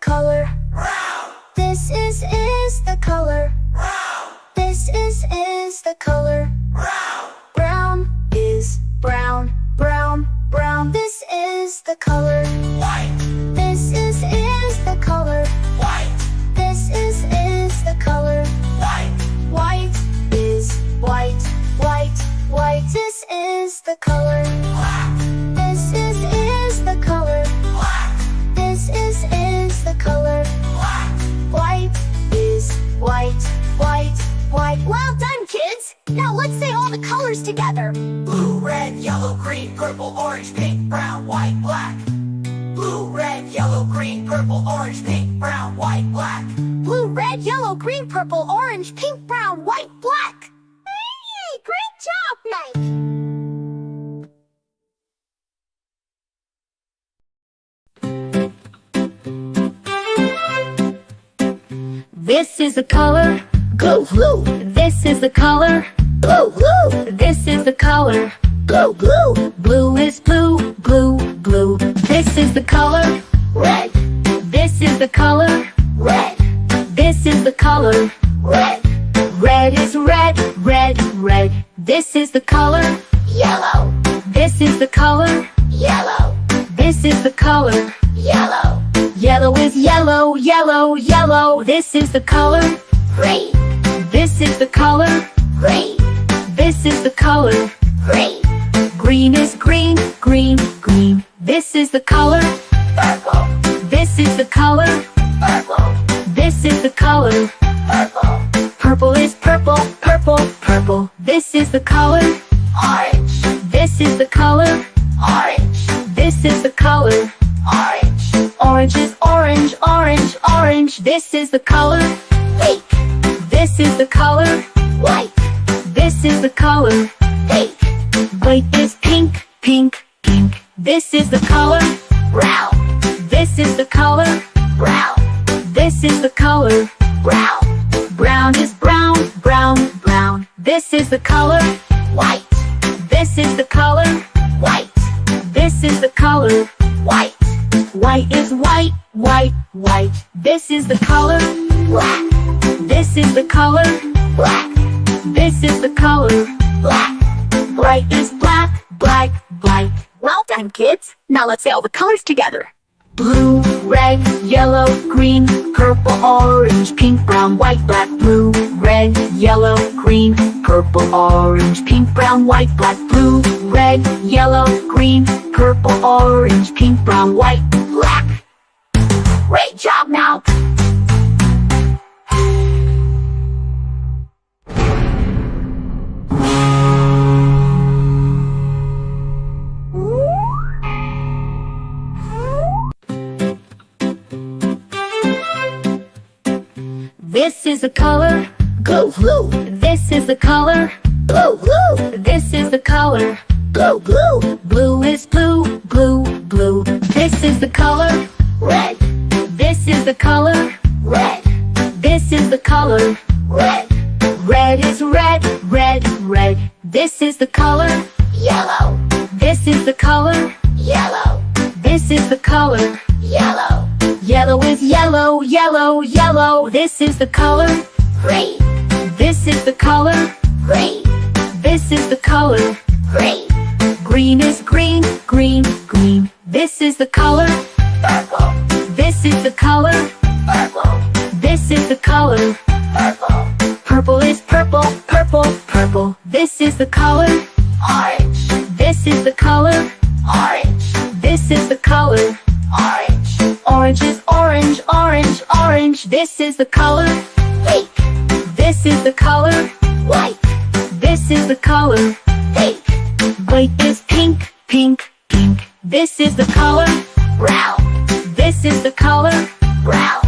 color. This is the color. This is the color. Brown is brown, brown, brown. This is the color. White, This is the color. white, This is the color. white, White is white, white, white. This is the color. black, This is the color. black, This is the color. black. White is white, white, white. Well done, kids! Now let's say all the colors together. Blue, red, yellow, green, purple, orange, pink, brown, white, black. Blue, red, yellow, green, purple, orange, pink, brown, white, black. Blue, red, yellow, green, purple, orange, pink, brown, white, black. Hey, great job, Mike! This is the color. Blue, blue, This is the color. blue, blue, This is the color. blue, blue. Blue is blue, blue, blue. This is the color. Red, This is the color. red, This is the color. red. Red is red, red, red. This is the color. Yellow, This is the color. yellow, This is the color. yellow. Yellow is yellow, yellow, yellow. This is the color. Green, This is the color. green, This is the color. green. Green is green, green, green. This is the color. Purple, This is the color. purple, This is the color. purple. Purple is purple, purple, purple. This is the color. Orange, This is the color. orange, This is the color. orange. Orange is orange, orange, orange. This is the color. Pink, This is the color. white, This is the color. pink. White is pink, pink, pink. This is the color. Brown, This is the color. brown, This is the color. brown. Brown is brown, brown, brown. This is the color. White, This is the color. white, This is the color. white. White is white, white, white. This is the color. Black, This is the color. black, This is the color. black. Bright is black, black, black. Well done, kids. Now let's say all the colors together. Blue, red, yellow, green, purple, orange, pink, brown, white, black. Blue, red, yellow, green, purple, orange, pink, brown, white, black. Blue, red, yellow, green, purple, orange, pink, brown, white, black. Great job now. This is the color. Blue, blue, This is the color. blue, blue, This is the color. blue, blue. Blue is blue, blue, blue. This is the color. Red, This is the color. red, This is the color. red. Red is red, red, red. This is the color. Yellow, This is the color. yellow, This is the color. yellow. Yellow is yellow, yellow, yellow. This is the color. Green, This is the color. green, This is the color. green. Green is green, green, green. This is the color. Purple, This is the color. purple, This is the color. purple. Purple is purple, purple, purple. This is the color. Orange, This is the color. orange, This is the color. orange. Orange is orange, orange, orange. This is the color. Pink, This is the color. white, This is the color. pink. White is pink, pink, pink. This is the color. Brown, This is the color. brown,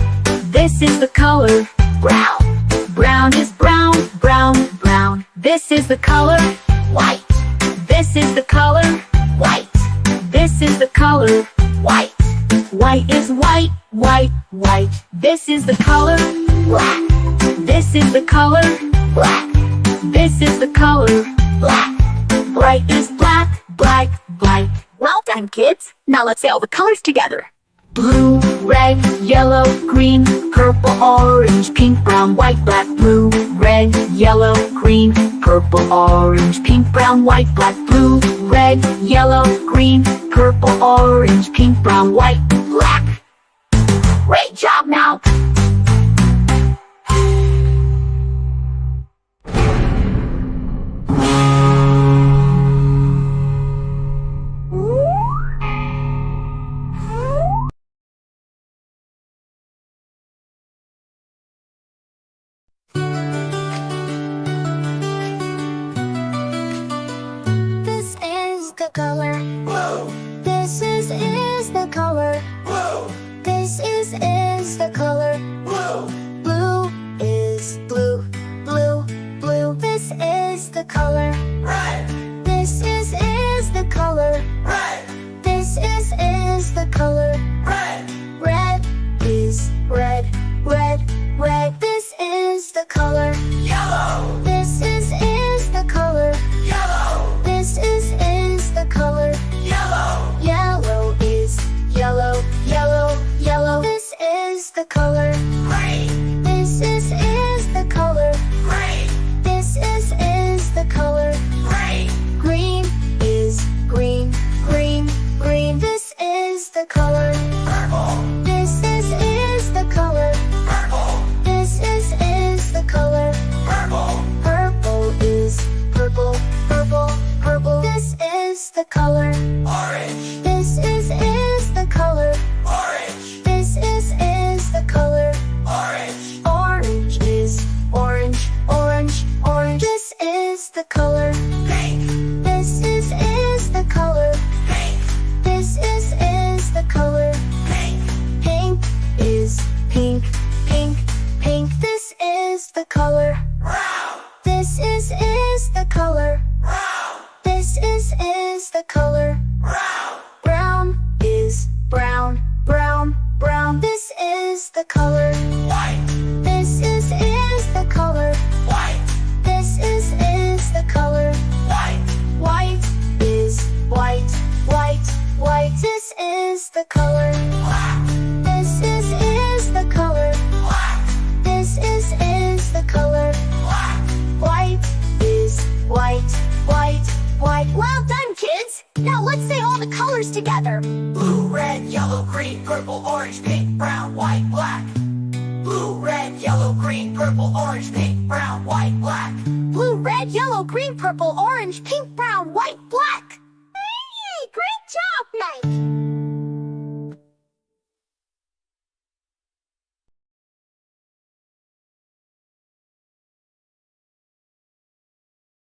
This is the color. brown. Brown is brown, brown, brown. This is the color. White, This is the color. white, This is the color. white. White is white, white, white. This is the color. Black, This is the color. black, This is the color. black. Bright is black, black, black. Well done, kids. Now let's say all the colors together. Blue, red, yellow, green, purple, orange, pink, brown, white, black. Blue, red, yellow, green, purple, orange, pink, brown, white, black. Blue, red, yellow, green, purple, orange, pink, brown, white, black. Great job now! This is the color. Blue, This is the color. blue, This is the color. blue, Blue is blue, blue, blue. This is the color. red, This is the color. red, This is the color. red, Red is red, red, red. This is the color. yellow, This is the color. yellow, This is the color. yellow, Yellow is yellow, yellow, yellow. This is the color. green, This is the color. green, This is the color. green, Green is green, green, green. This is the color. purple, This is the color. purple, This is the color. purple, Purple is purple, purple, purple. This is the color. orange, This is the color. orange, This is the color. orange, Orange is orange, orange, orange. This is the color. pink, This is the color. pink, This is the color. pink, Pink is pink, pink, pink. This is the color. brown, This is the color. brown, This is the color. brown, Brown is brown, brown, brown. This is the color. white, This is the color. white, This is the color. white, White is white, white, white. This is the color. black, This is the color. black, This is the color. black, White is white, white, white. Well done, kids! Now let's say all the colors together. blue, red, yellow, green, purple, orange, pink, brown, white, black. Blue, red, yellow, green, purple, orange, pink, brown, white, black. Blue, red, yellow, green, purple, orange, pink, brown, white, black. Hey, great job, Mike!